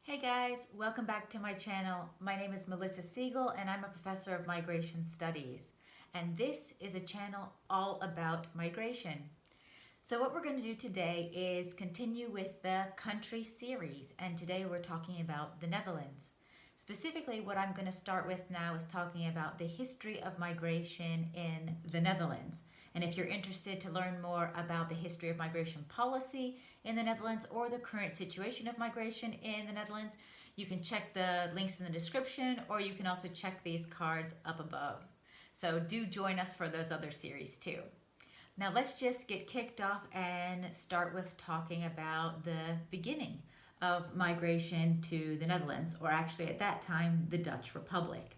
Hey guys, welcome back to my channel. My name is Melissa Siegel and I'm a professor of migration studies. And this is a channel all about migration. So what we're going to do today is continue with the country series, and today we're talking about the Netherlands. Specifically, what I'm going to start with now is talking about the history of migration in the Netherlands. And if you're interested to learn more about the history of migration policy in the Netherlands or the current situation of migration in the Netherlands, you can check the links in the description, or you can also check these cards up above. So do join us for those other series too. Now let's just get kicked off and start with talking about the beginning of migration to the Netherlands, or actually at that time, the Dutch Republic.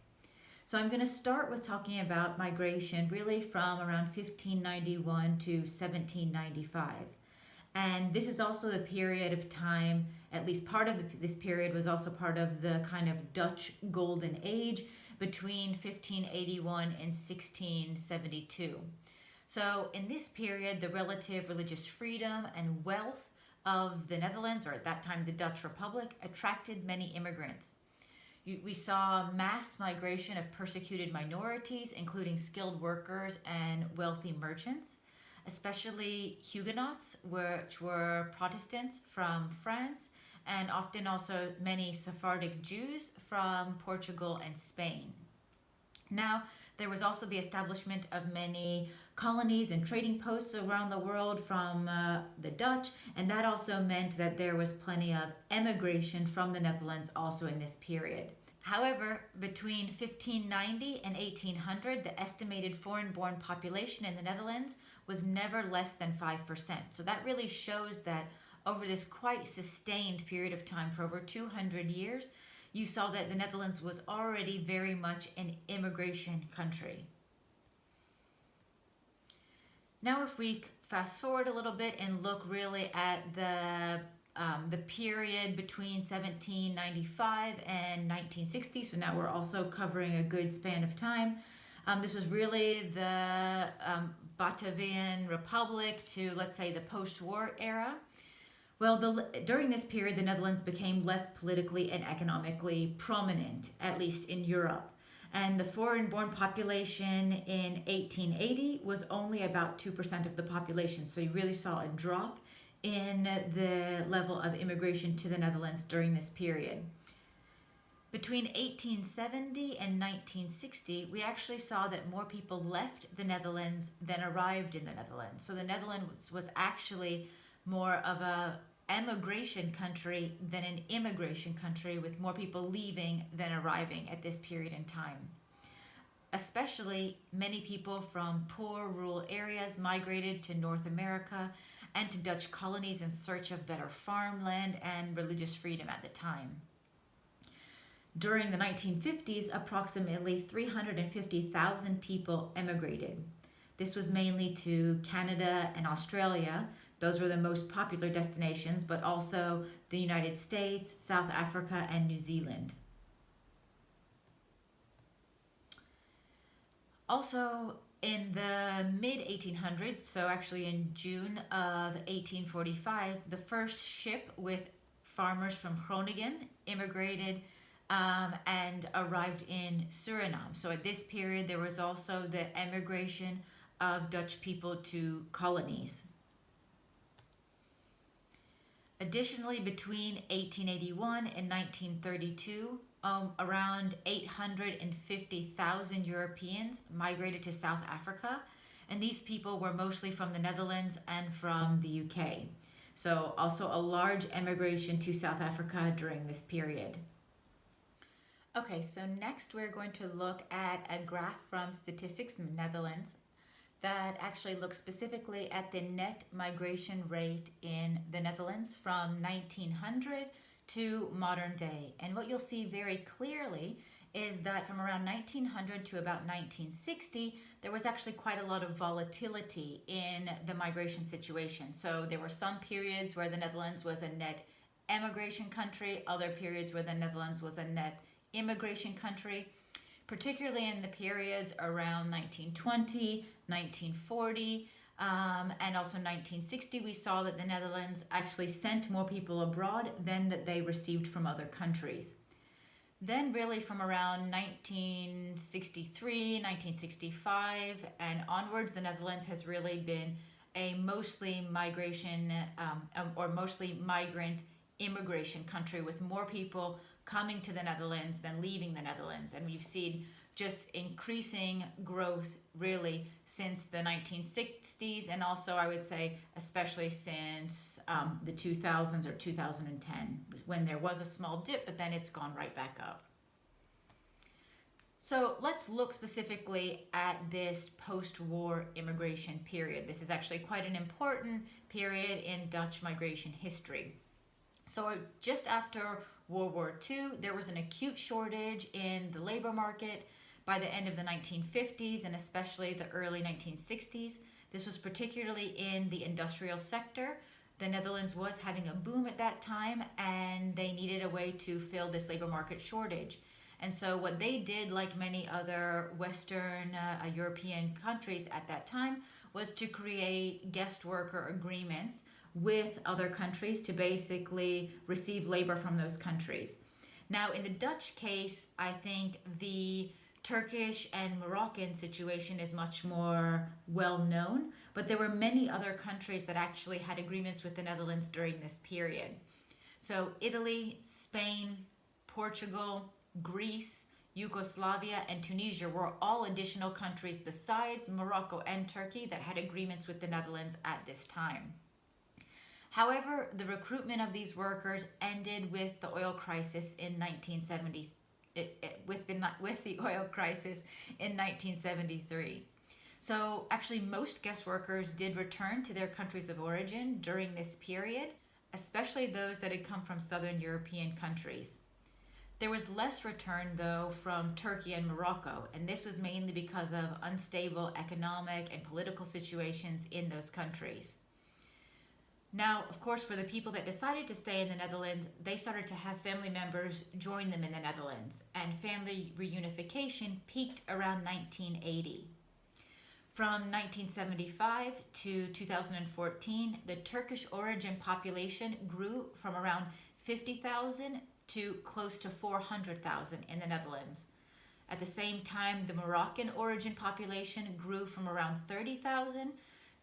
So I'm going to start with talking about migration really from around 1591 to 1795. And this is also the period of time, at least part of this period was also part of the kind of Dutch Golden Age between 1581 and 1672. So in this period, the relative religious freedom and wealth of the Netherlands, or at that time the Dutch Republic, attracted many immigrants. We saw mass migration of persecuted minorities, including skilled workers and wealthy merchants, especially Huguenots, which were Protestants from France, and often also many Sephardic Jews from Portugal and Spain. Now, there was also the establishment of many colonies and trading posts around the world from the Dutch, and that also meant that there was plenty of emigration from the Netherlands also in this period. However, between 1590 and 1800, the estimated foreign-born population in the Netherlands was never less than 5%. So that really shows that over this quite sustained period of time, for over 200 years, you saw that the Netherlands was already very much an immigration country. Now if we fast forward a little bit and look really at the period between 1795 and 1960, so now we're also covering a good span of time. This was really the Batavian Republic to, let's say, the post-war era. Well, during this period, the Netherlands became less politically and economically prominent, at least in Europe. And the foreign-born population in 1880 was only about 2% of the population. So you really saw a drop in the level of immigration to the Netherlands during this period. Between 1870 and 1960, we actually saw that more people left the Netherlands than arrived in the Netherlands. So the Netherlands was actually more of a emigration country than an immigration country, with more people leaving than arriving at this period in time. Especially many people from poor rural areas migrated to North America and to Dutch colonies in search of better farmland and religious freedom at the time. During the 1950s, approximately 350,000 people emigrated. This was mainly to Canada and Australia. Those were the most popular destinations, but also the United States, South Africa, and New Zealand. Also, in the mid-1800s, so actually in June of 1845, the first ship with farmers from Groningen immigrated and arrived in Suriname. So at this period, there was also the emigration of Dutch people to colonies. Additionally, between 1881 and 1932, around 850,000 Europeans migrated to South Africa, and these people were mostly from the Netherlands and from the UK. So also a large emigration to South Africa during this period. Okay, so next we're going to look at a graph from Statistics Netherlands that actually looks specifically at the net migration rate in the Netherlands from 1900 to modern day. And what you'll see very clearly is that from around 1900 to about 1960, there was actually quite a lot of volatility in the migration situation. So there were some periods where the Netherlands was a net emigration country, other periods where the Netherlands was a net immigration country, particularly in the periods around 1920, 1940, And also 1960, we saw that the Netherlands actually sent more people abroad than that they received from other countries. Then really from around 1963, 1965 and onwards, the Netherlands has really been a mostly migration or mostly migrant immigration country, with more people coming to the Netherlands than leaving the Netherlands. And we've seen just increasing growth really since the 1960s, and also I would say especially since the 2000s or 2010, when there was a small dip, but then it's gone right back up. So let's look specifically at this post-war immigration period. This is actually quite an important period in Dutch migration history. So just after World War II, there was an acute shortage in the labor market by the end of the 1950s and especially the early 1960s. This was particularly in the industrial sector. The Netherlands was having a boom at that time, and they needed a way to fill this labor market shortage. And so what they did, like many other Western European countries at that time, was to create guest worker agreements with other countries to basically receive labor from those countries. Now, in the Dutch case, I think the Turkish and Moroccan situation is much more well known, but there were many other countries that actually had agreements with the Netherlands during this period. So Italy, Spain, Portugal, Greece, Yugoslavia, and Tunisia were all additional countries besides Morocco and Turkey that had agreements with the Netherlands at this time. However, the recruitment of these workers ended with the oil crisis in 1970. With the oil crisis in 1973. So actually most guest workers did return to their countries of origin during this period, especially those that had come from Southern European countries. There was less return though from Turkey and Morocco, and this was mainly because of unstable economic and political situations in those countries. Now, of course, for the people that decided to stay in the Netherlands, they started to have family members join them in the Netherlands, and family reunification peaked around 1980. From 1975 to 2014, the Turkish origin population grew from around 50,000 to close to 400,000 in the Netherlands. At the same time, the Moroccan origin population grew from around 30,000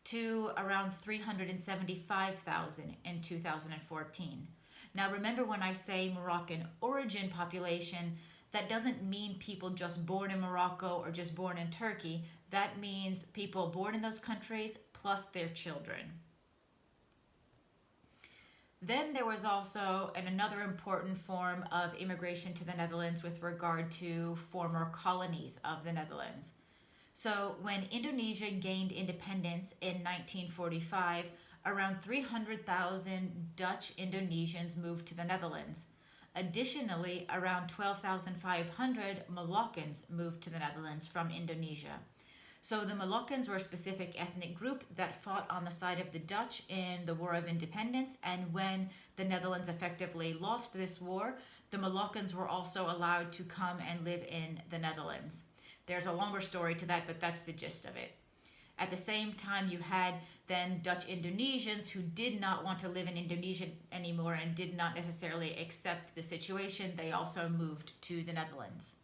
to around 375,000 in 2014. Now remember, when I say Moroccan origin population, that doesn't mean people just born in Morocco or just born in Turkey. That means people born in those countries plus their children. Then there was also another important form of immigration to the Netherlands with regard to former colonies of the Netherlands. So when Indonesia gained independence in 1945, around 300,000 Dutch Indonesians moved to the Netherlands. Additionally, around 12,500 Moluccans moved to the Netherlands from Indonesia. So the Moluccans were a specific ethnic group that fought on the side of the Dutch in the War of Independence, and when the Netherlands effectively lost this war, the Moluccans were also allowed to come and live in the Netherlands. There's a longer story to that, but that's the gist of it. At the same time, you had then Dutch Indonesians who did not want to live in Indonesia anymore and did not necessarily accept the situation. They also moved to the Netherlands.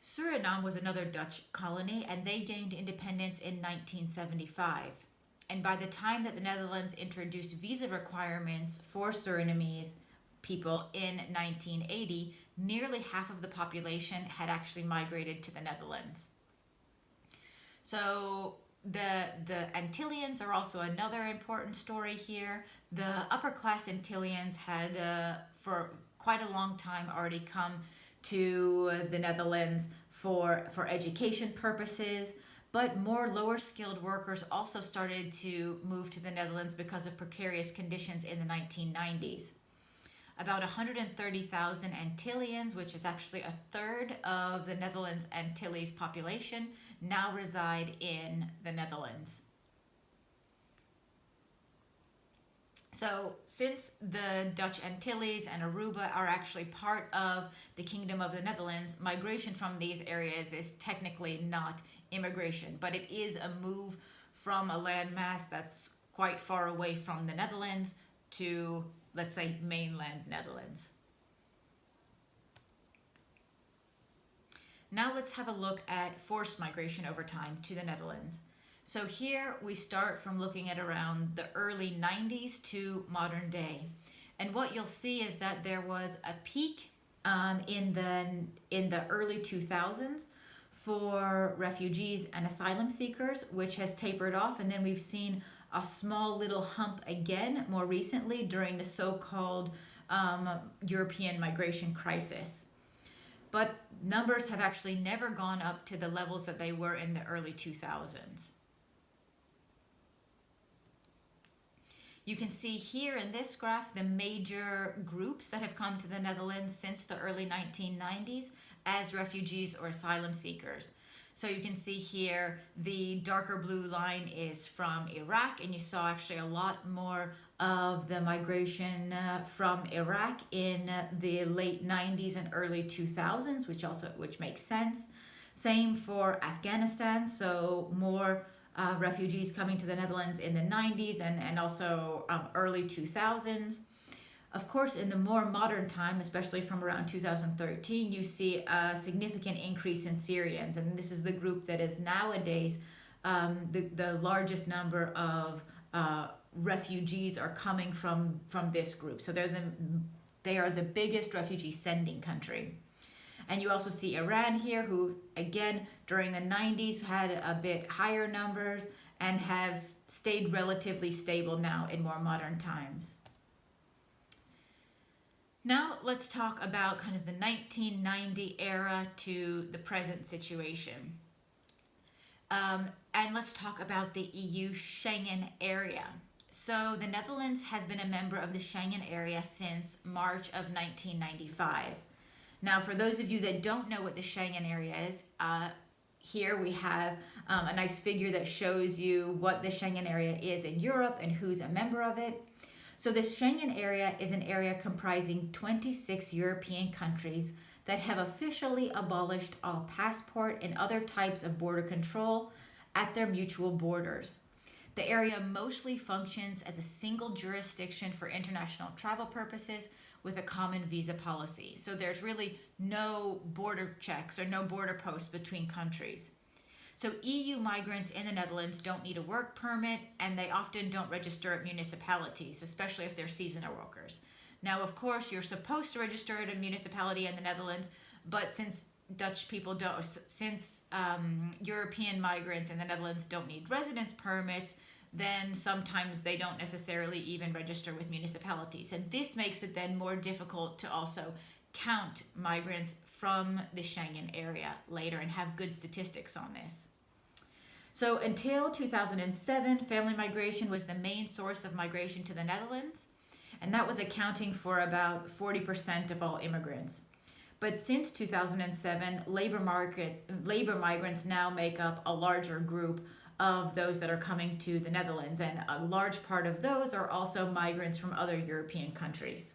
Suriname was another Dutch colony, and they gained independence in 1975. And by the time that the Netherlands introduced visa requirements for Surinamese people in 1980, nearly half of the population had actually migrated to the Netherlands. So the Antilleans are also another important story here. The upper class Antilleans had for quite a long time already come to the Netherlands for education purposes, but more lower skilled workers also started to move to the Netherlands because of precarious conditions in the 1990s. About 130,000 Antilleans, which is actually a third of the Netherlands Antilles population, now reside in the Netherlands. So since the Dutch Antilles and Aruba are actually part of the Kingdom of the Netherlands, migration from these areas is technically not immigration, but it is a move from a landmass that's quite far away from the Netherlands to, let's say, mainland Netherlands. Now let's have a look at forced migration over time to the Netherlands. So here we start from looking at around the early 90s to modern day. And what you'll see is that there was a peak in the early 2000s for refugees and asylum seekers, which has tapered off. And then we've seen a small little hump again more recently during the so-called European migration crisis. But numbers have actually never gone up to the levels that they were in the early 2000s. You can see here in this graph the major groups that have come to the Netherlands since the early 1990s as refugees or asylum seekers. So you can see here the darker blue line is from Iraq, and you saw actually a lot more of the migration from Iraq in the late 90s and early 2000s, which makes sense. Same for Afghanistan, so more refugees coming to the Netherlands in the 90s and also early 2000s. Of course, in the more modern time, especially from around 2013, you see a significant increase in Syrians. And this is the group that is nowadays the largest number of refugees are coming from this group. So they are the biggest refugee sending country. And you also see Iran here, who, again, during the 90s had a bit higher numbers and has stayed relatively stable now in more modern times. Now let's talk about kind of the 1990 era to the present situation. And let's talk about the EU Schengen area. So the Netherlands has been a member of the Schengen area since March of 1995. Now, for those of you that don't know what the Schengen area is, here we have a nice figure that shows you what the Schengen area is in Europe and who's a member of it. So the Schengen area is an area comprising 26 European countries that have officially abolished all passport and other types of border control at their mutual borders. The area mostly functions as a single jurisdiction for international travel purposes with a common visa policy. So there's really no border checks or no border posts between countries. So EU migrants in the Netherlands don't need a work permit, and they often don't register at municipalities, especially if they're seasonal workers. Now, of course, you're supposed to register at a municipality in the Netherlands, but since European migrants in the Netherlands don't need residence permits, then sometimes they don't necessarily even register with municipalities. And this makes it then more difficult to also count migrants from the Schengen area later and have good statistics on this. So until 2007, family migration was the main source of migration to the Netherlands, and that was accounting for about 40% of all immigrants. But since 2007, labor migrants now make up a larger group of those that are coming to the Netherlands, and a large part of those are also migrants from other European countries.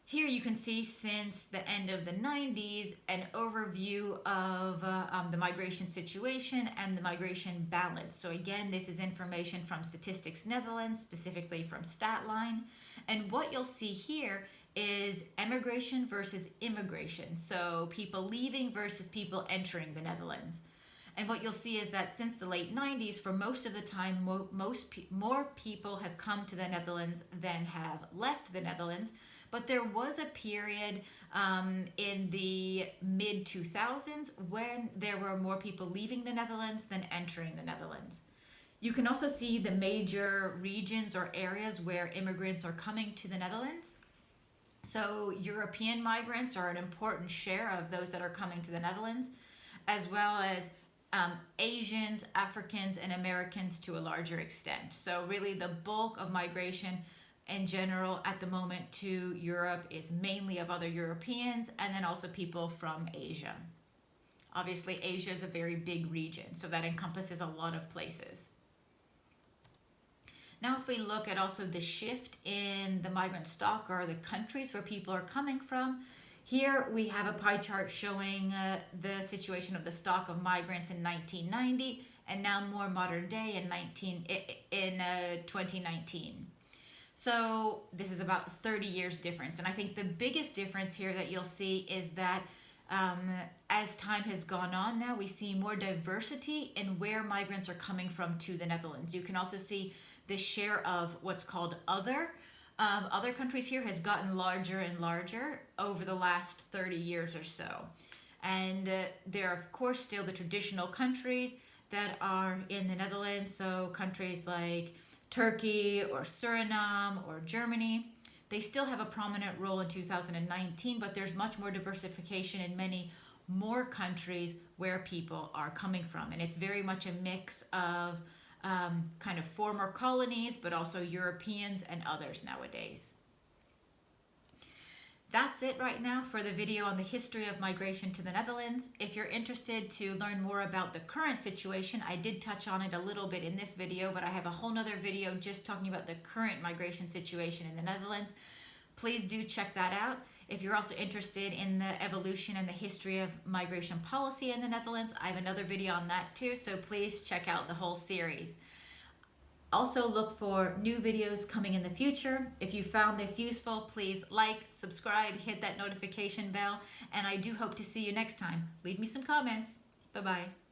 Here you can see, since the end of the 90s, an overview of the migration situation and the migration balance. So again, this is information from Statistics Netherlands, specifically from Statline. And what you'll see here is emigration versus immigration. So people leaving versus people entering the Netherlands. And what you'll see is that since the late 90s, for most of the time, more people have come to the Netherlands than have left the Netherlands. But there was a period in the mid-2000s when there were more people leaving the Netherlands than entering the Netherlands. You can also see the major regions or areas where immigrants are coming to the Netherlands. So European migrants are an important share of those that are coming to the Netherlands, as well as Asians, Africans, and Americans to a larger extent. So really the bulk of migration in general at the moment to Europe is mainly of other Europeans, and then also people from Asia. Obviously, Asia is a very big region, so that encompasses a lot of places. Now, if we look at also the shift in the migrant stock or the countries where people are coming from, Here we have a pie chart showing the situation of the stock of migrants in 1990 and now more modern day in 2019. So this is about 30 years difference. And I think the biggest difference here that you'll see is that as time has gone on now, we see more diversity in where migrants are coming from to the Netherlands. You can also see the share of what's called other countries here has gotten larger and larger over the last 30 years or so. And there are, of course, still the traditional countries that are in the Netherlands. So countries like Turkey or Suriname or Germany, they still have a prominent role in 2019, but there's much more diversification in many more countries where people are coming from. And it's very much a mix of kind of former colonies, but also Europeans and others nowadays. That's it right now for the video on the history of migration to the Netherlands. If you're interested to learn more about the current situation, I did touch on it a little bit in this video, but I have a whole nother video just talking about the current migration situation in the Netherlands. Please do check that out. If you're also interested in the evolution and the history of migration policy in the Netherlands, I have another video on that too, so please check out the whole series. Also look for new videos coming in the future. If you found this useful, please like, subscribe, hit that notification bell, and I do hope to see you next time. Leave me some comments. Bye-bye.